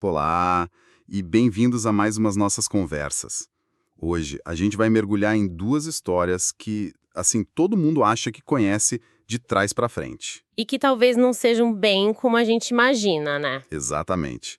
Olá e bem-vindos a mais umas nossas conversas. Hoje a gente vai mergulhar em duas histórias que, assim, todo mundo acha que conhece de trás para frente. E que talvez não sejam bem como a gente imagina, né? Exatamente.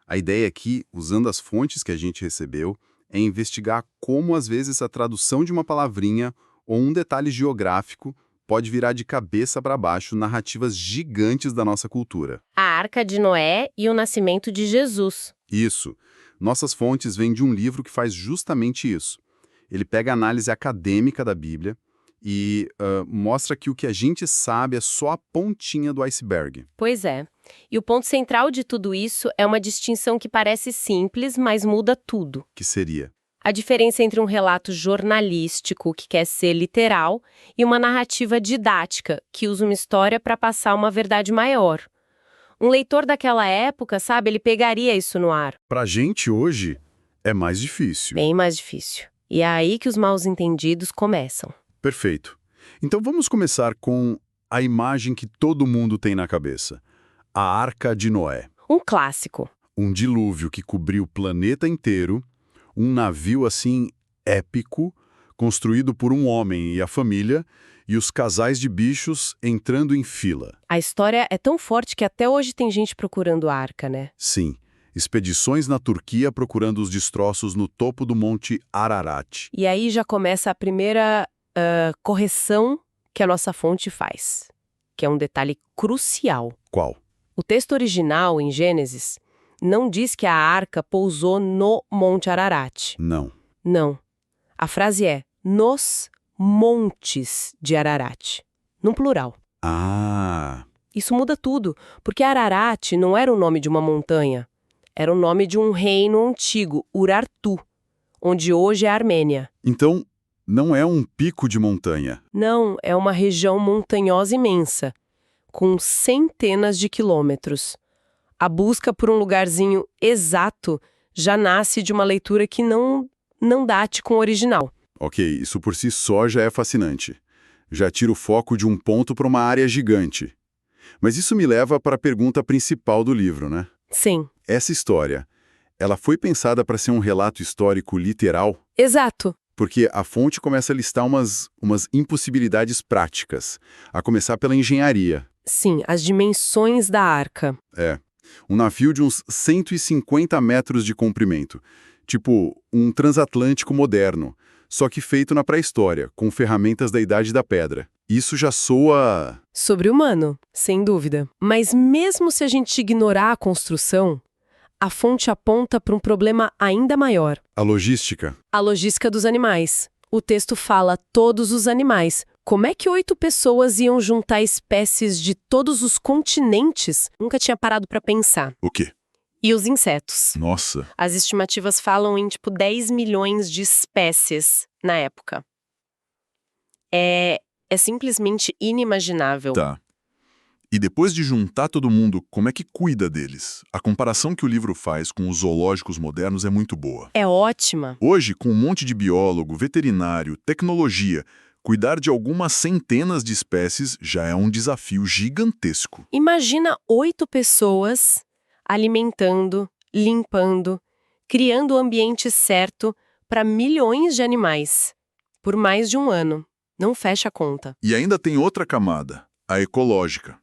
A ideia aqui, usando as fontes que a gente recebeu, é investigar como às vezes a tradução de uma palavrinha ou um detalhe geográfico pode virar de cabeça para baixo narrativas gigantes da nossa cultura. A Arca de Noé e o nascimento de Jesus. Isso. Nossas fontes vêm de um livro que faz justamente isso. Ele pega a análise acadêmica da Bíblia e mostra que o que a gente sabe é só a pontinha do iceberg. Pois é. E o ponto central de tudo isso é uma distinção que parece simples, mas muda tudo. Que seria? A diferença entre um relato jornalístico, que quer ser literal, e uma narrativa didática, que usa uma história para passar uma verdade maior. Um leitor daquela época, sabe, ele pegaria isso no ar. Pra gente hoje, é mais difícil. Bem mais difícil. E é aí que os mal-entendidos começam. Perfeito. Então vamos começar com a imagem que todo mundo tem na cabeça. A Arca de Noé. Um clássico. Um dilúvio que cobriu o planeta inteiro, um navio assim épico, construído por um homem e a família, e os casais de bichos entrando em fila. A história é tão forte que até hoje tem gente procurando a arca, né? Sim, expedições na Turquia procurando os destroços no topo do Monte Ararat. E aí já começa a primeira correção que a nossa fonte faz, que é um detalhe crucial. Qual? O texto original, em Gênesis, não diz que a arca pousou no Monte Ararat. Não. Não. A frase é nos montes de Ararat, no plural. Ah, Isso muda tudo, porque Ararat não era o nome de uma montanha, era o nome de um reino antigo, Urartu, onde hoje é a Armênia. então não é um pico de montanha. Não, é uma região montanhosa imensa, com centenas de quilômetros. A busca por um lugarzinho exato já nasce de uma leitura que não date com o original. Ok, isso por si só já é fascinante. Já tira o foco de um ponto para uma área gigante. Mas isso me leva para a pergunta principal do livro, né? Sim. Essa história, ela foi pensada para ser um relato histórico literal? Exato. Porque a fonte começa a listar umas impossibilidades práticas, a começar pela engenharia. Sim, as dimensões da arca. Um navio de uns 150 metros de comprimento, tipo um transatlântico moderno, só que feito na pré-história, com ferramentas da Idade da Pedra. Isso já soa... Sobre-humano, sem dúvida. Mas mesmo se a gente ignorar a construção, a fonte aponta para um problema ainda maior. A logística. A logística dos animais. O texto fala todos os animais. Como é que 8 pessoas iam juntar espécies de todos os continentes? Nunca tinha parado para pensar. O quê? E os insetos. Nossa. As estimativas falam em, 10 milhões de espécies na época. É simplesmente inimaginável. Tá. E depois de juntar todo mundo, como é que cuida deles? A comparação que o livro faz com os zoológicos modernos é muito boa. É ótima. Hoje, com um monte de biólogo, veterinário, tecnologia, cuidar de algumas centenas de espécies já é um desafio gigantesco. Imagina 8 pessoas alimentando, limpando, criando o ambiente certo para milhões de animais, por mais de um ano. Não fecha a conta. E ainda tem outra camada, a ecológica,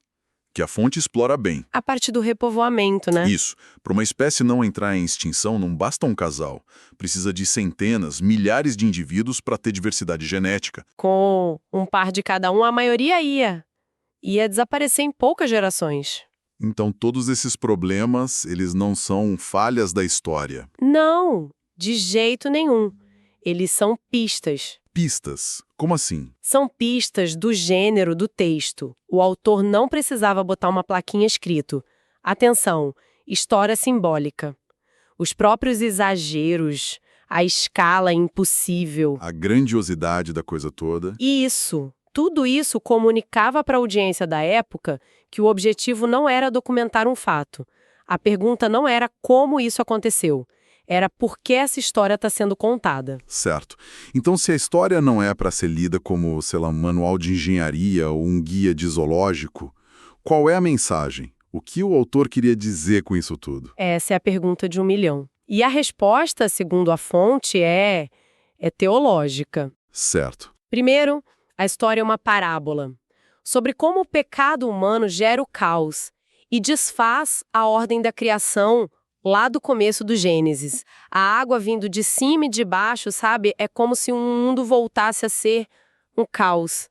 que a fonte explora bem. A parte do repovoamento, né? Isso. Para uma espécie não entrar em extinção, não basta um casal. Precisa de centenas, milhares de indivíduos para ter diversidade genética. Com um par de cada um, a maioria ia desaparecer em poucas gerações. Então, todos esses problemas, eles não são falhas da história. Não, de jeito nenhum. Eles são pistas. Pistas. Como assim? São pistas do gênero do texto. O autor não precisava botar uma plaquinha escrito: atenção, história simbólica. Os próprios exageros, a escala impossível. A grandiosidade da coisa toda. Isso, tudo isso comunicava para a audiência da época que o objetivo não era documentar um fato. A pergunta não era como isso aconteceu. Era por que essa história está sendo contada. Certo. Então, se a história não é para ser lida como, sei lá, um manual de engenharia ou um guia de zoológico, qual é a mensagem? O que o autor queria dizer com isso tudo? Essa é a pergunta de 1 milhão. E a resposta, segundo a fonte, é teológica. Certo. Primeiro, a história é uma parábola sobre como o pecado humano gera o caos e desfaz a ordem da criação lá do começo do Gênesis. A água vindo de cima e de baixo, sabe? É como se um mundo voltasse a ser um caos.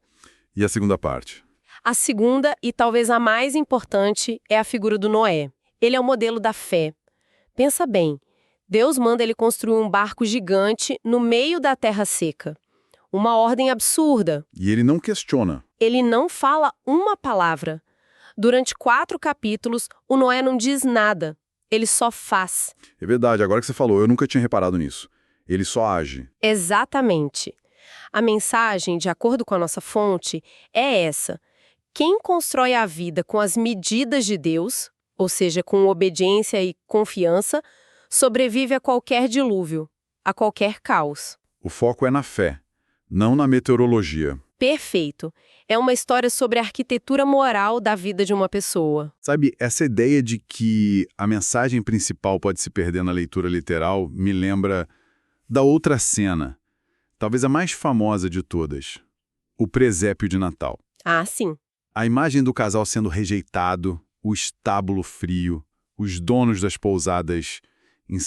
E a segunda parte? A segunda, e talvez a mais importante, é a figura do Noé. Ele é o modelo da fé. Pensa bem, Deus manda ele construir um barco gigante no meio da terra seca. Uma ordem absurda. E ele não questiona. Ele não fala uma palavra. Durante 4 capítulos, o Noé não diz nada. Ele só faz. É verdade, agora que você falou, eu nunca tinha reparado nisso. Ele só age. Exatamente. A mensagem, de acordo com a nossa fonte, é essa. Quem constrói a vida com as medidas de Deus, ou seja, com obediência e confiança, sobrevive a qualquer dilúvio, a qualquer caos. O foco é na fé, não na meteorologia. Perfeito. É uma história sobre a arquitetura moral da vida de uma pessoa. Sabe, essa ideia de que a mensagem principal pode se perder na leitura literal me lembra da outra cena, talvez a mais famosa de todas, o presépio de Natal. Ah, sim. A imagem do casal sendo rejeitado, o estábulo frio, os donos das pousadas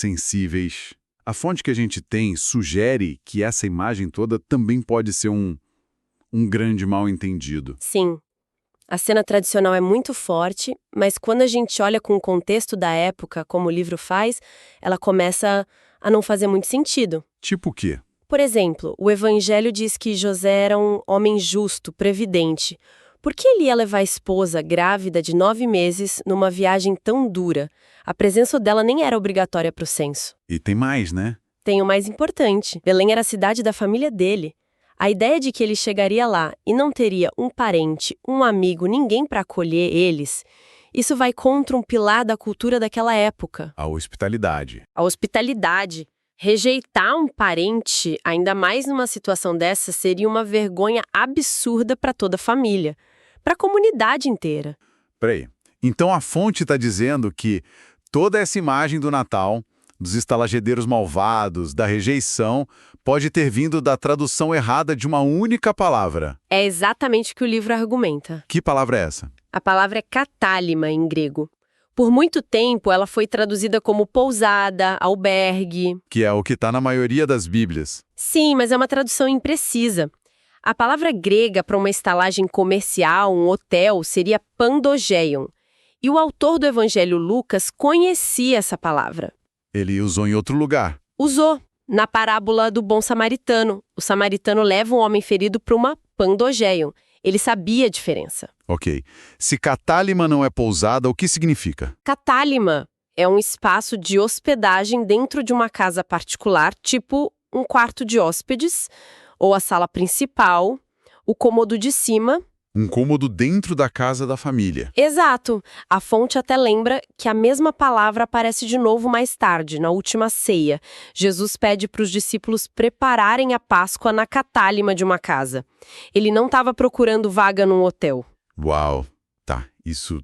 insensíveis. A fonte que a gente tem sugere que essa imagem toda também pode ser um grande mal-entendido. Sim. A cena tradicional é muito forte, mas quando a gente olha com o contexto da época, como o livro faz, ela começa a não fazer muito sentido. Tipo o quê? Por exemplo, o Evangelho diz que José era um homem justo, previdente. Por que ele ia levar a esposa, grávida de 9 meses, numa viagem tão dura? A presença dela nem era obrigatória para o censo. E tem mais, né? Tem o mais importante. Belém era a cidade da família dele. A ideia de que ele chegaria lá e não teria um parente, um amigo, ninguém para acolher eles, isso vai contra um pilar da cultura daquela época. A hospitalidade. A hospitalidade. Rejeitar um parente, ainda mais numa situação dessa, seria uma vergonha absurda para toda a família, para a comunidade inteira. Peraí. Então a fonte está dizendo que toda essa imagem do Natal, dos estalagedeiros malvados, da rejeição, pode ter vindo da tradução errada de uma única palavra. É exatamente o que o livro argumenta. Que palavra é essa? A palavra é katálima em grego. Por muito tempo, ela foi traduzida como pousada, albergue. Que é o que está na maioria das Bíblias. Sim, mas é uma tradução imprecisa. A palavra grega para uma estalagem comercial, um hotel, seria pandogeion. E o autor do Evangelho Lucas conhecia essa palavra. Ele usou em outro lugar. Usou, na parábola do bom samaritano. O samaritano leva um homem ferido para uma pandogeion. Ele sabia a diferença. Ok. Se catálima não é pousada, o que significa? Catálima é um espaço de hospedagem dentro de uma casa particular, tipo um quarto de hóspedes, ou a sala principal, o cômodo de cima. Um cômodo dentro da casa da família. Exato. A fonte até lembra que a mesma palavra aparece de novo mais tarde, na última ceia. Jesus pede para os discípulos prepararem a Páscoa na catálima de uma casa. Ele não estava procurando vaga num hotel. Uau. Tá, isso...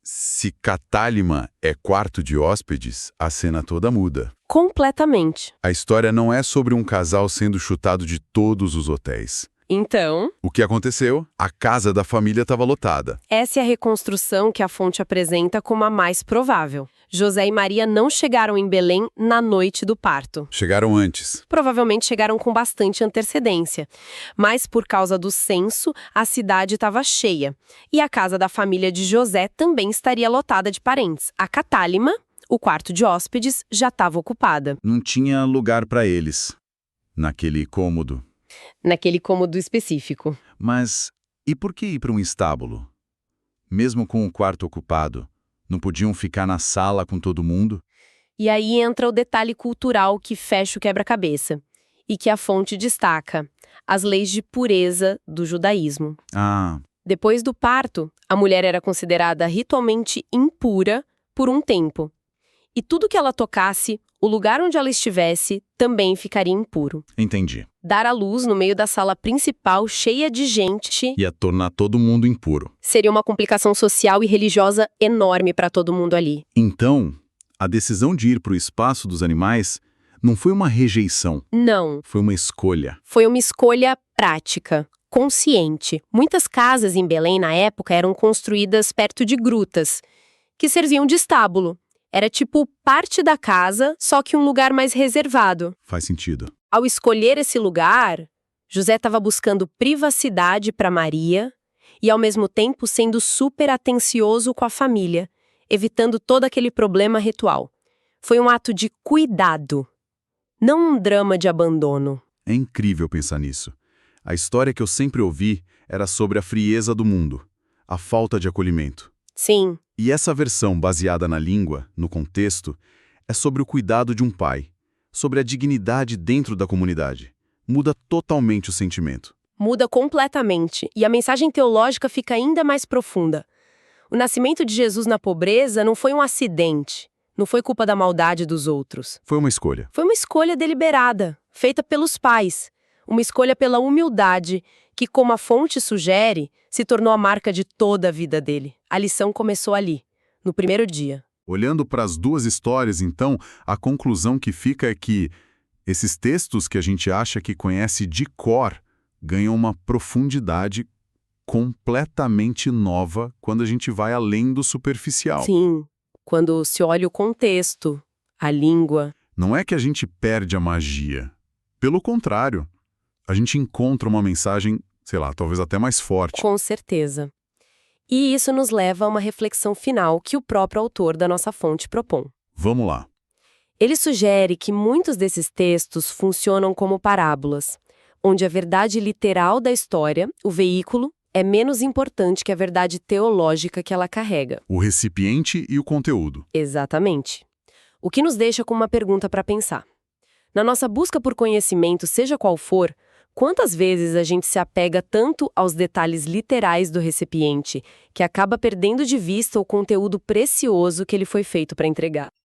Se catálima é quarto de hóspedes, a cena toda muda. Completamente. A história não é sobre um casal sendo chutado de todos os hotéis. Então, O que aconteceu? A casa da família estava lotada. essa é a reconstrução que a fonte apresenta como a mais provável. José e Maria não chegaram em Belém na noite do parto. Chegaram antes. Provavelmente chegaram com bastante antecedência. Mas por causa do censo, a cidade estava cheia. E a casa da família de José também estaria lotada de parentes. A catálima, o quarto de hóspedes, já estava ocupada. Não tinha lugar para eles, naquele cômodo. Naquele cômodo específico. Mas e por que ir para um estábulo? Mesmo com o quarto ocupado, não podiam ficar na sala com todo mundo? E aí entra o detalhe cultural que fecha o quebra-cabeça. E que a fonte destaca: as leis de pureza do judaísmo. Ah, Depois do parto, a mulher era considerada ritualmente impura por um tempo. E tudo que ela tocasse, o lugar onde ela estivesse, também ficaria impuro. entendi. Dar à luz no meio da sala principal cheia de gente Ia tornar todo mundo impuro. seria uma complicação social e religiosa enorme para todo mundo ali. Então, a decisão de ir para o espaço dos animais não foi uma rejeição, Não, foi uma escolha. foi uma escolha prática, consciente. Muitas casas em Belém na época eram construídas perto de grutas, que serviam de estábulo. Era tipo parte da casa, só que um lugar mais reservado. Faz sentido. Ao escolher esse lugar, José estava buscando privacidade para Maria e, ao mesmo tempo, sendo super atencioso com a família, evitando todo aquele problema ritual. Foi um ato de cuidado, não um drama de abandono. É incrível pensar nisso. A história que eu sempre ouvi era sobre a frieza do mundo, a falta de acolhimento. Sim, E essa versão baseada na língua, no contexto, é sobre o cuidado de um pai, sobre a dignidade dentro da comunidade. Muda totalmente o sentimento. muda completamente e a mensagem teológica fica ainda mais profunda. O nascimento de Jesus na pobreza não foi um acidente, não foi culpa da maldade dos outros. Foi uma escolha. Foi uma escolha deliberada, feita pelos pais. Uma escolha pela humildade, que, como a fonte sugere, se tornou a marca de toda a vida dele. A lição começou ali, no primeiro dia. Olhando para as duas histórias, então, a conclusão que fica é que esses textos que a gente acha que conhece de cor ganham uma profundidade completamente nova quando a gente vai além do superficial. Sim, quando se olha o contexto, a língua. Não é que a gente perde a magia. Pelo contrário, a gente encontra uma mensagem, sei lá, talvez até mais forte. Com certeza. E isso nos leva a uma reflexão final que o próprio autor da nossa fonte propõe. Vamos lá. Ele sugere que muitos desses textos funcionam como parábolas, onde a verdade literal da história, o veículo, é menos importante que a verdade teológica que ela carrega. O recipiente e o conteúdo. Exatamente. O que nos deixa com uma pergunta para pensar. Na nossa busca por conhecimento, seja qual for, quantas vezes a gente se apega tanto aos detalhes literais do recipiente que acaba perdendo de vista o conteúdo precioso que ele foi feito para entregar?